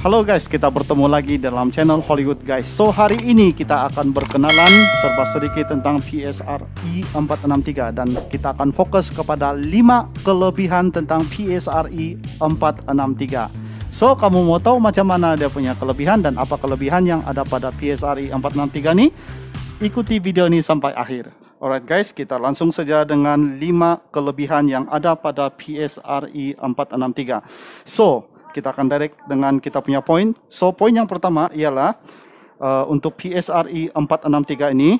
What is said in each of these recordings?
Halo guys, kita bertemu lagi dalam channel Hollywood guys. So hari ini kita akan berkenalan serba sedikit tentang PSRE 463 dan kita akan fokus kepada 5 kelebihan tentang PSRE 463. So kamu mau tahu macam mana dia punya kelebihan dan apa kelebihan yang ada pada PSRE 463 nih? Ikuti video ini sampai akhir. Alright guys, kita langsung saja dengan 5 kelebihan yang ada pada PSRE 463. So kita akan direct dengan kita punya poin. So, poin yang pertama ialah untuk PSRE 463 ini,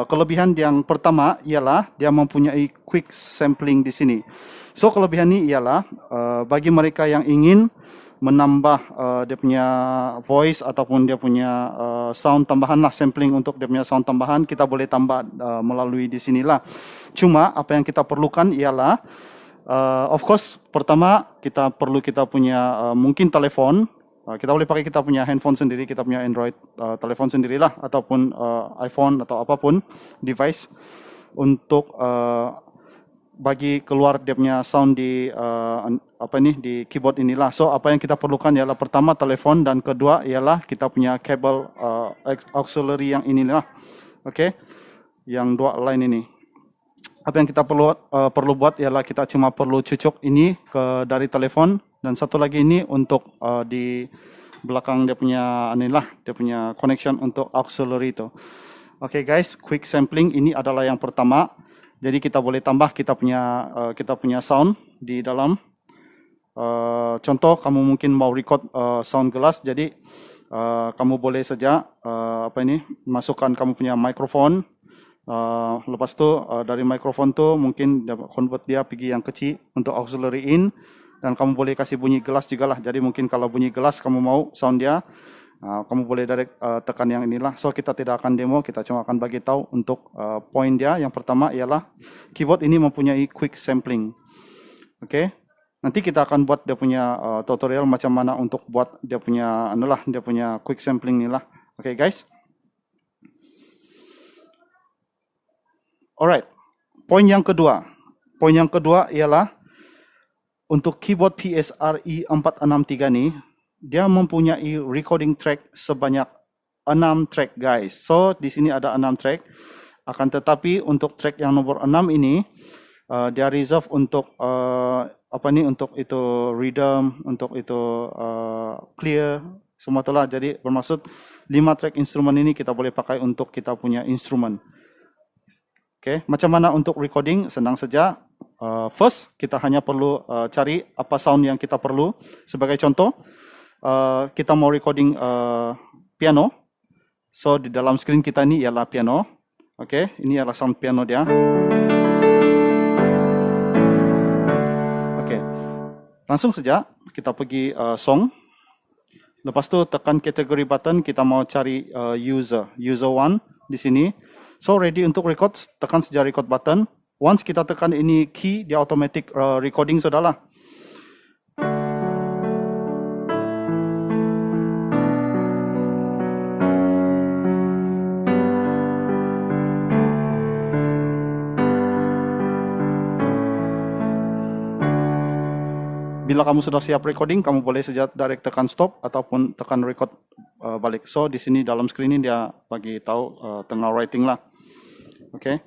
kelebihan yang pertama ialah dia mempunyai quick sampling di sini. So, kelebihan ini ialah bagi mereka yang ingin menambah dia punya voice ataupun dia punya sound tambahan lah, sampling untuk dia punya sound tambahan, kita boleh tambah melalui di sinilah. Cuma apa yang kita perlukan ialah of course, pertama kita punya mungkin telepon. Kita boleh pakai kita punya handphone sendiri, kita punya Android telepon sendirilah ataupun iPhone atau apapun device untuk bagi keluar dia punya sound di di keyboard inilah. So apa yang kita perlukan ialah pertama telepon dan kedua ialah kita punya kabel auxiliary yang inilah. Oke. Yang dua line ini. Apa yang kita perlu buat ialah kita cuma perlu cucuk ini dari telepon dan satu lagi ini untuk di belakang dia punya inilah, dia punya connection untuk auxiliary itu. Oke guys, quick sampling ini adalah yang pertama. Jadi kita boleh tambah kita punya sound di dalam. Contoh kamu mungkin mau record sound gelas, jadi kamu boleh saja masukkan kamu punya mikrofon. Lepas tu dari mikrofon tu mungkin convert dia pergi yang kecil untuk auxiliary in dan kamu boleh kasih bunyi gelas juga lah. Jadi mungkin kalau bunyi gelas kamu mau sound dia, kamu boleh direct tekan yang inilah. So kita tidak akan demo, kita cuma akan bagi tahu untuk poin dia. Yang pertama ialah keyboard ini mempunyai quick sampling. Oke. Nanti kita akan buat dia punya tutorial macam mana untuk buat dia punya quick sampling inilah. Oke guys. Alright, poin yang kedua. Poin yang kedua ialah untuk keyboard PSRE 463 ni, dia mempunyai recording track sebanyak 6 track guys. So di sini ada 6 track. Akan tetapi untuk track yang nomor 6 ini dia reserve untuk untuk itu rhythm, untuk itu clear semua itulah. Jadi bermaksud 5 track instrumen ini kita boleh pakai untuk kita punya instrumen. Okay. Macam mana untuk recording? Senang saja. First, kita hanya perlu cari apa sound yang kita perlu. Sebagai contoh, kita mau recording piano. So, di dalam screen kita ini ialah piano. Okay. Ini adalah sound piano dia. Okay. Langsung saja kita pergi song. Lepas tu tekan category button, kita mau cari user 1 di sini. So ready untuk record, tekan saja record button. Once kita tekan ini key, dia automatic recording sudahlah. Bila kamu sudah siap recording, kamu boleh saja direct tekan stop ataupun tekan record balik. So di sini dalam screen ini dia bagi tahu tengah writing lah. Okay.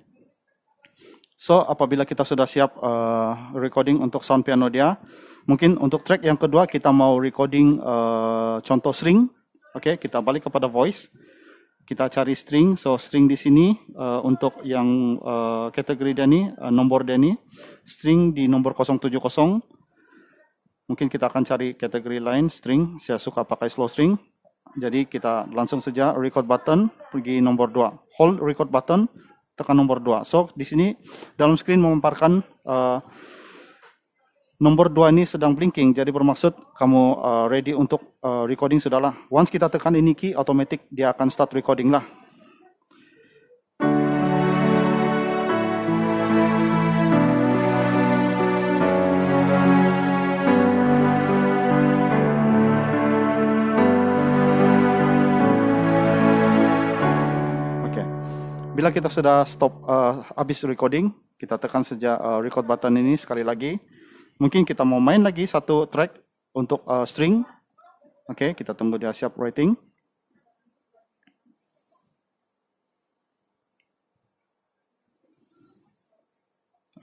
So apabila kita sudah siap recording untuk sound piano dia, mungkin untuk track yang kedua kita mau recording contoh string. Okay, kita balik kepada voice. Kita cari string. So string di sini untuk yang kategori dia ni, nomor dia ni, string di nomor 070. Mungkin kita akan cari kategori lain string. Saya suka pakai slow string. Jadi kita langsung saja record button pergi nomor 2. Hold record button, tekan nomor 2. So di sini dalam screen memaparkan nomor 2 ini sedang blinking. Jadi bermaksud kamu ready untuk recording sudahlah. Once kita tekan ini key, automatic dia akan start recording lah. Bila kita sudah stop habis recording, kita tekan saja record button ini sekali lagi. Mungkin kita mau main lagi satu track untuk string. Oke, kita tunggu dia siap writing.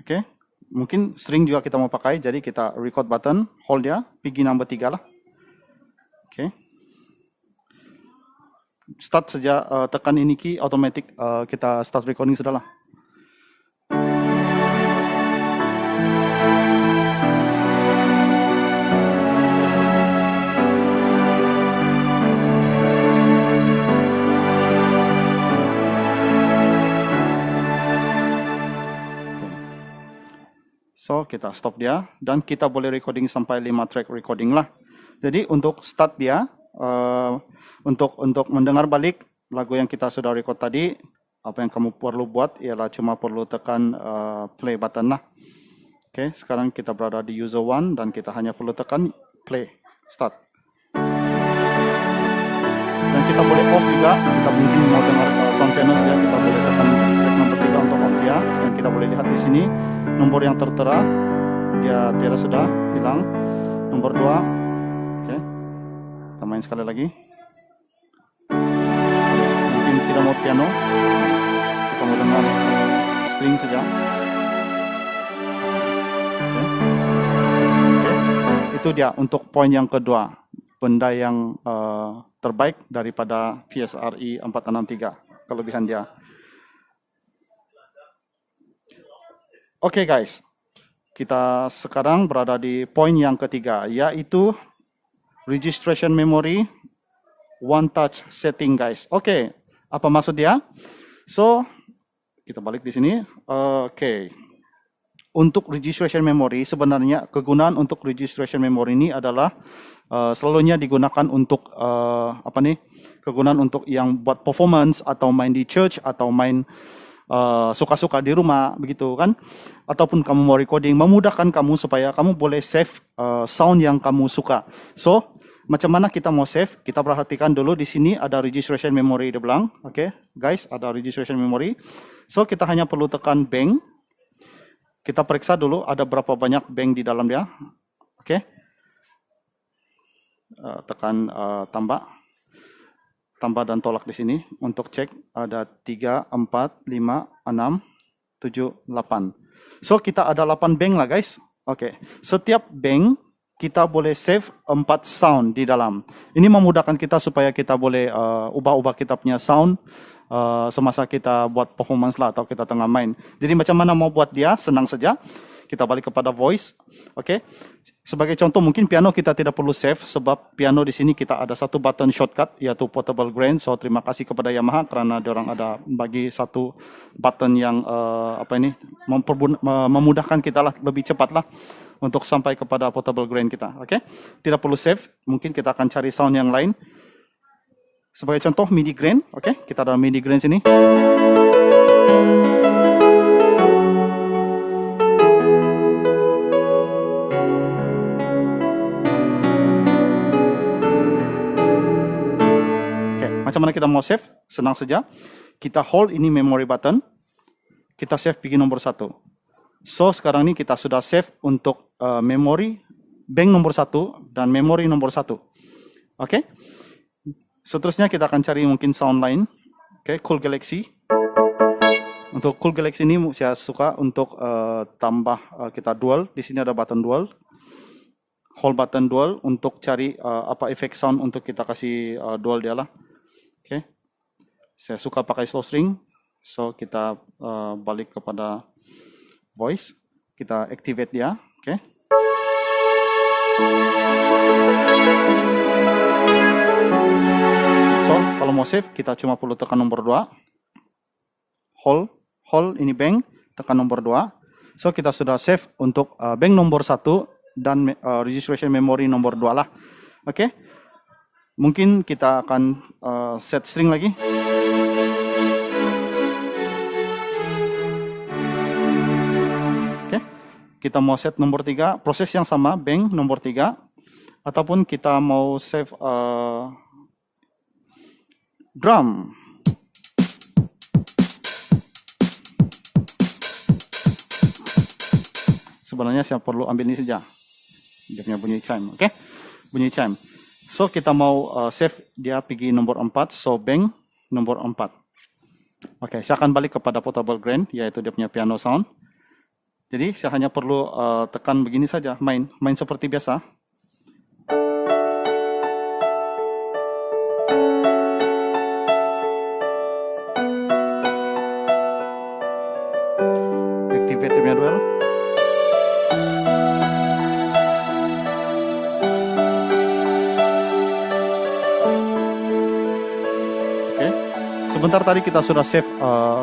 Oke, mungkin string juga kita mau pakai, jadi kita record button, hold dia, pergi number 3 lah. Oke. Start saja, tekan ini key, automatic kita start recording sudah lah. So, kita stop dia, dan kita boleh recording sampai 5 track recording lah. Jadi, untuk start dia, untuk mendengar balik lagu yang kita sudah record tadi, apa yang kamu perlu buat ialah cuma perlu tekan play button lah. Oke, sekarang kita berada di user 1 dan kita hanya perlu tekan play, start. Dan kita boleh off juga, kita mungkin mau dengar sound piano saja, kita boleh tekan track nomor 3 untuk off dia. Dan kita boleh lihat di sini, nomor yang tertera, dia tiada sudah hilang. Nomor 2, oke, kita main sekali lagi. Mungkin tidak mau piano, kita mau dengar string saja. Oke. Itu dia untuk poin yang kedua, benda yang terbaik daripada PSRE 463, kelebihan dia. Oke guys, kita sekarang berada di poin yang ketiga, yaitu registration memory one touch setting guys. Oke, apa maksud dia? So, kita balik di sini. Oke. Untuk registration memory, sebenarnya kegunaan untuk registration memory ini adalah selalunya digunakan untuk kegunaan untuk yang buat performance atau main di church atau main suka-suka di rumah begitu kan, ataupun kamu mau recording, memudahkan kamu supaya kamu boleh save sound yang kamu suka. So, macam mana kita mau save? Kita perhatikan dulu di sini ada registration memory dia bilang. Oke, guys, ada registration memory. So, kita hanya perlu tekan bank. Kita periksa dulu ada berapa banyak bank di dalam dia. Oke. Tekan tambah dan tolak di sini untuk cek ada 3, 4, 5, 6, 7, 8. So kita ada 8 bank lah guys. Oke. Setiap bank kita boleh save 4 sound di dalam. Ini memudahkan kita supaya kita boleh ubah-ubah kita punya sound semasa kita buat performance lah atau kita tengah main. Jadi macam mana mau buat dia? Senang saja. Kita balik kepada voice. Oke. Sebagai contoh mungkin piano kita tidak perlu save sebab piano di sini kita ada satu button shortcut yaitu portable grain. So terima kasih kepada Yamaha karena diorang ada bagi satu button yang memudahkan kita lah, lebih cepat lah untuk sampai kepada portable grain kita. Oke. Tidak perlu save. Mungkin kita akan cari sound yang lain. Sebagai contoh MIDI grain, oke, kita ada MIDI grain sini. Oke, macam mana kita mau save? Senang saja. Kita hold ini memory button. Kita save pergi nomor 1. So, sekarang ini kita sudah save untuk memory bank nomor 1 dan memory nomor 1. Oke. Seterusnya kita akan cari mungkin sound lain. Oke, Cool Galaxy. Untuk Cool Galaxy ini saya suka untuk tambah kita dual. Di sini ada button dual. Hold button dual untuk cari apa efek sound untuk kita kasih dual dia lah. Oke. Saya suka pakai slow string. So kita balik kepada voice. Kita activate dia. Oke. So, kalau mau save, kita cuma perlu tekan nomor 2. Hold ini bank, tekan nomor 2. So, kita sudah save untuk bank nomor 1 dan registration memory nomor 2 lah. Oke. Mungkin kita akan set string lagi. Oke. Kita mau set nomor 3, proses yang sama, bank nomor 3. Ataupun kita mau save drum. Sebenarnya saya perlu ambil ini saja. Dia punya bunyi chime, oke? Bunyi chime. So kita mau save dia pergi nomor 4, so bank nomor 4. Oke, saya akan balik kepada portable grand, yaitu dia punya piano sound. Jadi saya hanya perlu tekan begini saja, main seperti biasa. Activate dia punya duel. Sebentar tadi kita sudah save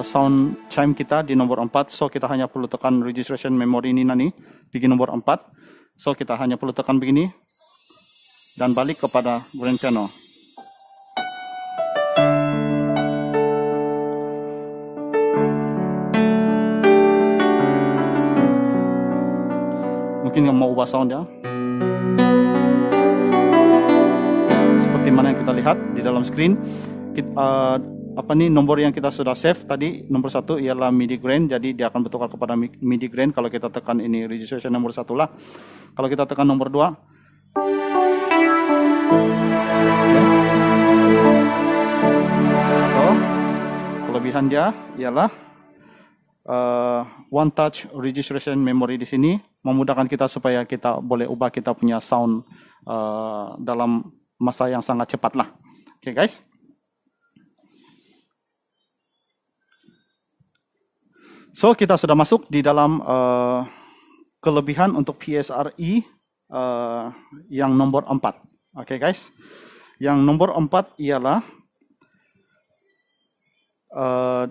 sound chime kita di nomor 4, so kita hanya perlu tekan registration memory ini nanti, pergi nomor 4. So kita hanya perlu tekan begini dan balik kepada grand piano. Mungkin mau ubah sound ya. Seperti mana yang kita lihat di dalam screen. Nomor yang kita sudah save tadi, nomor 1 ialah MIDI grand, jadi dia akan bertukar kepada MIDI grand kalau kita tekan ini registration nomor 1 lah. Kalau kita tekan nomor 2, so kelebihan dia ialah one touch registration memory di sini memudahkan kita supaya kita boleh ubah kita punya sound dalam masa yang sangat cepat lah. Oke guys. So kita sudah masuk di dalam kelebihan untuk PSRE yang nomor 4. Oke guys. Yang nomor 4 ialah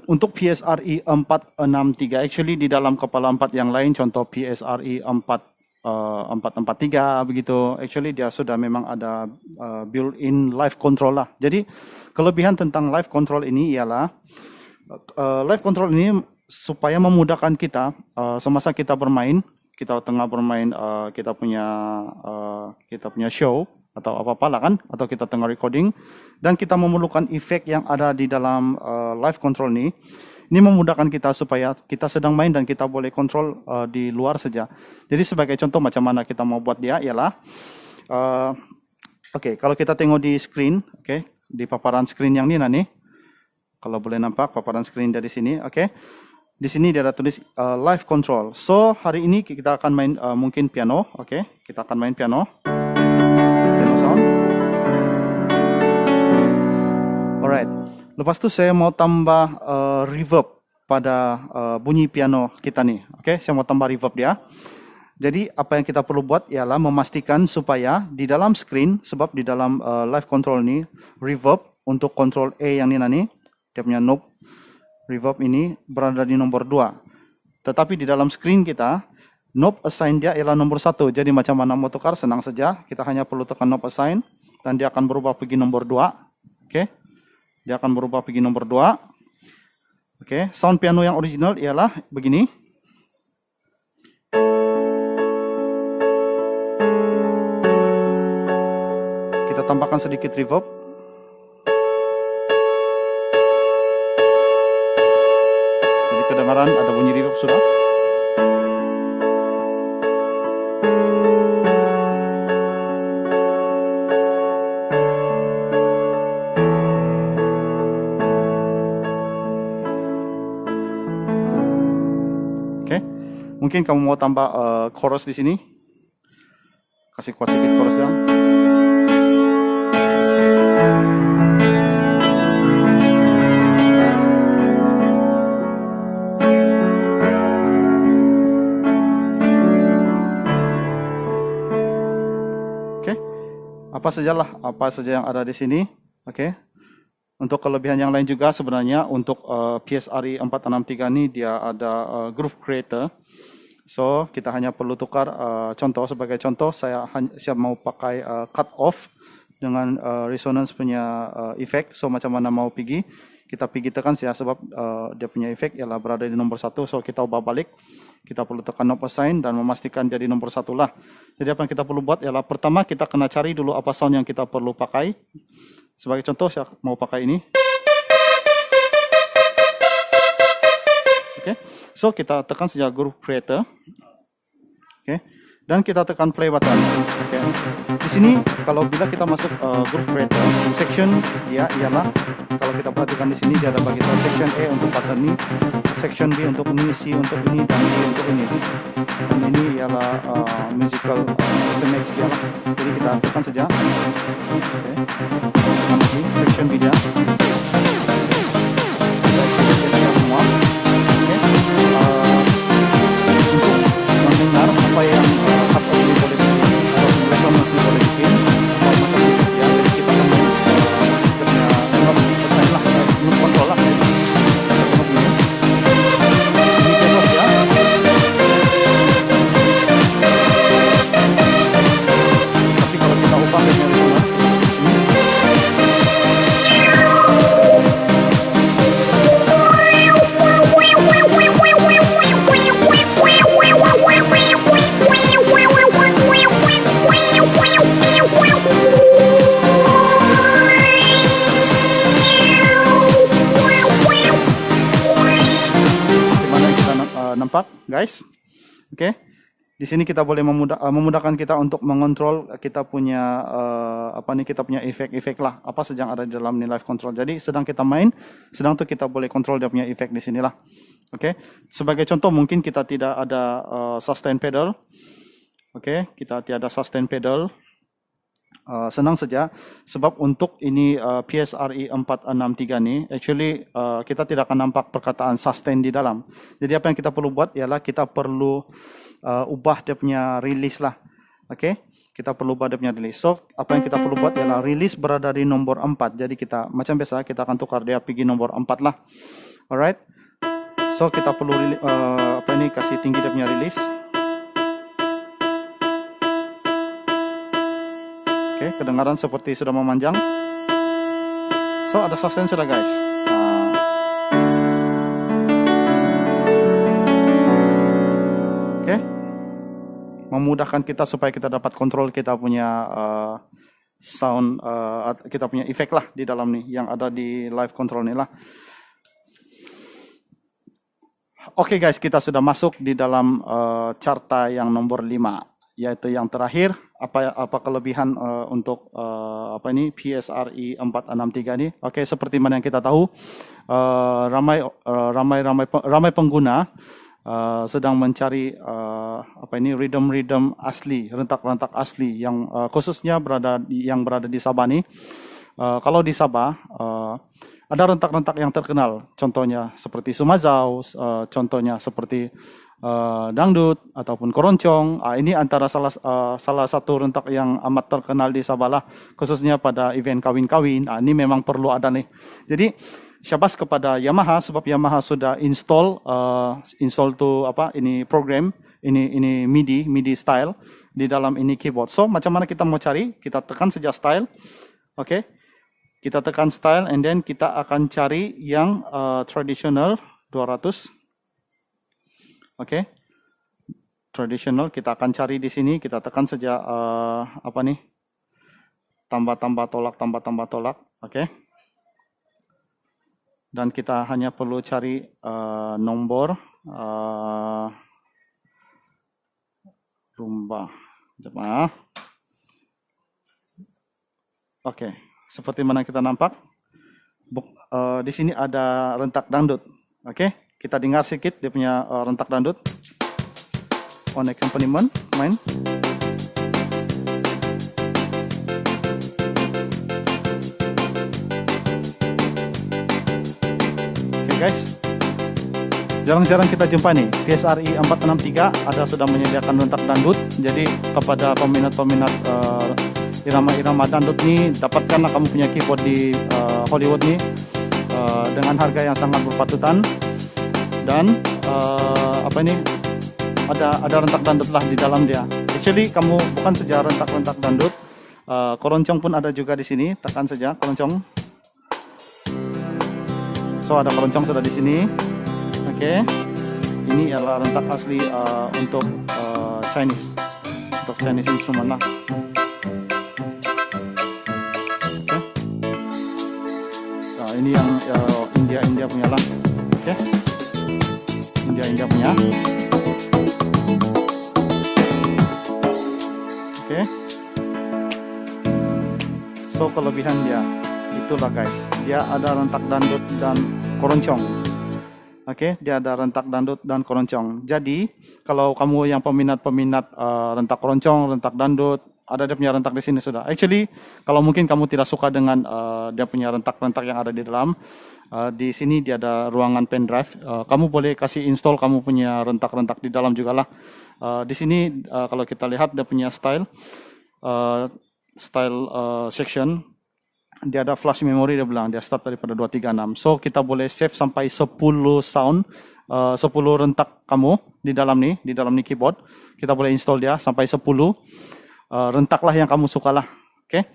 untuk PSRE 463. Actually di dalam kepala 4 yang lain, contoh PSRE 443 begitu. Actually dia sudah memang ada built-in live control lah. Jadi kelebihan tentang live control ini ialah live control ini supaya memudahkan kita semasa kita bermain, kita tengah bermain kita punya show atau apa-apa lah kan, atau kita tengah recording dan kita memerlukan efek yang ada di dalam live control ini memudahkan kita supaya kita sedang main dan kita boleh kontrol di luar saja. Jadi sebagai contoh macam mana kita mau buat dia ialah kalau kita tengok di screen, di paparan screen yang ini nih, kalau boleh nampak paparan screen dari sini, di sini dia ada tulis live control. So hari ini kita akan main mungkin piano, kita akan main piano sound. Alright. Lepas tu saya mau tambah reverb pada bunyi piano kita nih, saya mau tambah reverb dia. Jadi apa yang kita perlu buat ialah memastikan supaya di dalam screen, sebab di dalam live control ini reverb untuk control A yang ini nanti, dia punya knob reverb ini berada di nomor 2. Tetapi di dalam screen kita, knob assign dia ialah nomor 1. Jadi macam mana mau tukar, senang saja. Kita hanya perlu tekan knob assign dan dia akan berubah pergi nomor 2. Dia akan berubah pergi nomor 2. Sound piano yang original ialah begini. Kita tambahkan sedikit reverb. Kedengaran ada bunyi reverb sudah. Mungkin kamu mau tambah chorus di sini. Kasih kuat sedikit chorusnya. Apa saja yang ada di sini. Untuk kelebihan yang lain juga sebenarnya untuk PSRE 463 ini dia ada groove creator. So kita hanya perlu tukar sebagai contoh saya mau pakai cut off dengan resonance punya efek. So macam mana mau pergi, kita pergi tekan sebab dia punya efek ialah berada di nomor 1. So kita ubah balik. Kita perlu tekan knob assign dan memastikan jadi nomor 1 lah. Jadi apa yang kita perlu buat ialah pertama kita kena cari dulu apa sound yang kita perlu pakai. Sebagai contoh saya mau pakai ini. So kita tekan saja groove creator. dan kita tekan play button. Oke. Di sini kalau bila kita masuk Groove Creator, section dia ialah, kalau kita perhatikan di sini dia ada bagi tahu section A untuk pattern ini, section B untuk ini, C untuk ini, dan D untuk ini. Dan ini ialah musical next dia lah. Jadi kita tekan saja. Oke. Tekan lagi section B dia. Kita semua. Oke. Untuk mendengar apa yang hub ini boleh bikin atau mereka masih boleh bikin atau macam itu ya, jadi kita akan kontrol lah ini bebas ya. Tapi kalau kita ubah dengan nampak guys. Oke. Di sini kita boleh memudahkan kita untuk mengontrol kita punya kita punya efek-efek lah, apa saja yang ada di dalam live control. Jadi sedang kita main, sedang tuh kita boleh kontrol dia punya efek di sinilah. Oke. Sebagai contoh mungkin kita tidak ada sustain pedal. Oke, kita tiada sustain pedal. Senang saja sebab untuk ini PSRE 463 ni actually kita tidak akan nampak perkataan sustain di dalam. Jadi apa yang kita perlu buat ialah kita perlu ubah dia punya release lah. Oke, kita perlu ubah dia punya release. So apa yang kita perlu buat ialah release berada di nomor 4. Jadi kita macam biasa kita akan tukar dia pergi nomor 4 lah. Alright. So kita perlu kasih tinggi dia punya release. Oke, kedengaran seperti sudah memanjang. So, ada sustain sudah guys. Oke. Memudahkan kita supaya kita dapat kontrol kita punya sound, kita punya efek lah di dalam nih, yang ada di live control nih lah. Oke guys, kita sudah masuk di dalam carta yang nomor 5. Yaitu yang terakhir, apa kelebihan untuk PSRE 463 ini. Oke, seperti mana yang kita tahu, ramai pengguna sedang mencari rhythm asli, rentak-rentak asli yang khususnya berada di Sabah nih. Kalau di Sabah ada rentak-rentak yang terkenal, contohnya seperti Sumazau, contohnya seperti dangdut ataupun koroncong. Ini antara salah satu rentak yang amat terkenal di Sabah lah, khususnya pada event kawin-kawin. Ini memang perlu ada nih. Jadi syabas kepada Yamaha sebab Yamaha sudah install tuh ini program ini MIDI style di dalam ini keyboard. So macam mana kita mau cari? Kita tekan saja style. Oke. Kita tekan style and then kita akan cari yang traditional 200. Oke, traditional kita akan cari di sini. Kita tekan saja tambah tolak. Oke, dan kita hanya perlu cari nomor rumba. Oke, seperti mana kita nampak di sini ada rentak dangdut. Oke. Kita dengar sedikit dia punya rentak dangdut. On accompaniment, main. Oke guys. Jarang-jarang kita jumpa nih. PSRE 463 ada sudah menyediakan rentak dangdut. Jadi kepada peminat-peminat irama-irama dangdut nih, dapatkanlah kamu punya keyboard di Hollywood nih dengan harga yang sangat berpatutan. Dan ada rentak dangdut lah di dalam dia. Actually kamu bukan saja rentak dangdut, koroncong pun ada juga di sini. Tekan saja koroncong. So ada koroncong sudah di sini. Oke. Ini adalah rentak asli untuk Chinese, untuk Chinese instrument lah. Oke. Nah, ini yang India punya lah. Oke. India punya. So kelebihan dia itulah guys, dia ada rentak dangdut dan keroncong. Oke, dia ada rentak dangdut dan keroncong. Jadi kalau kamu yang peminat-peminat rentak keroncong, rentak dangdut, ada dia punya rentak di sini sudah. Actually, kalau mungkin kamu tidak suka dengan dia punya rentak-rentak yang ada di dalam, di sini dia ada ruangan pendrive. Kamu boleh kasih install kamu punya rentak-rentak di dalam juga lah. Di sini kalau kita lihat dia punya style section. Dia ada flash memory, dia bilang dia start daripada 236. So kita boleh save sampai 10 sound, 10 rentak kamu di dalam nih keyboard. Kita boleh install dia sampai 10 rentaklah yang kamu sukalah. Oke.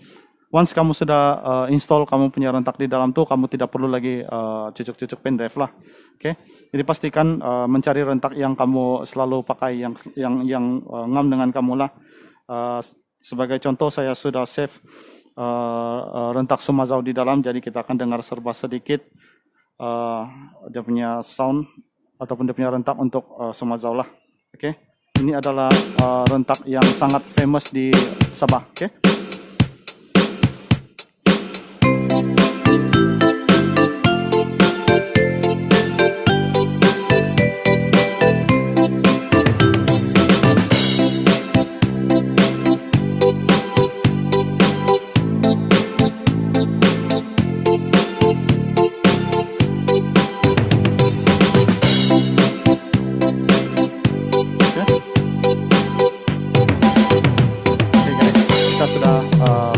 Once kamu sudah install kamu punya rentak di dalam tuh, kamu tidak perlu lagi cucuk-cucuk pendrive lah. Oke. Jadi pastikan mencari rentak yang kamu selalu pakai, yang ngam dengan kamu lah. Sebagai contoh, saya sudah save rentak Sumazau di dalam, jadi kita akan dengar serba sedikit dia punya sound ataupun dia punya rentak untuk Sumazau lah. Oke. Ini adalah rentak yang sangat famous di Sabah. Oke.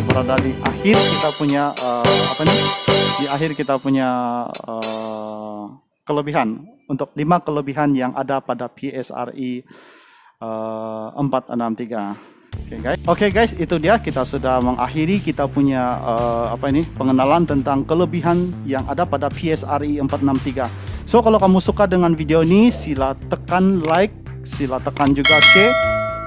Berada di akhir kita punya di akhir kita punya kelebihan untuk 5 kelebihan yang ada pada PSRI 463. Oke guys, itu dia, kita sudah mengakhiri kita punya pengenalan tentang kelebihan yang ada pada PSRI 463. So kalau kamu suka dengan video ini, sila tekan like, sila tekan juga share.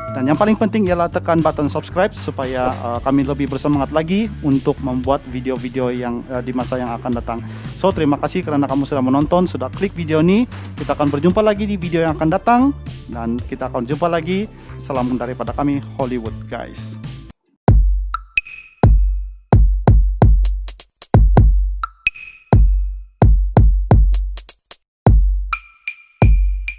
Dan yang paling penting ialah tekan button subscribe supaya kami lebih bersemangat lagi untuk membuat video-video yang di masa yang akan datang. So terima kasih karena kamu sudah menonton, sudah klik video ini. Kita akan berjumpa lagi di video yang akan datang dan kita akan jumpa lagi. Salam daripada kami Hollywood guys.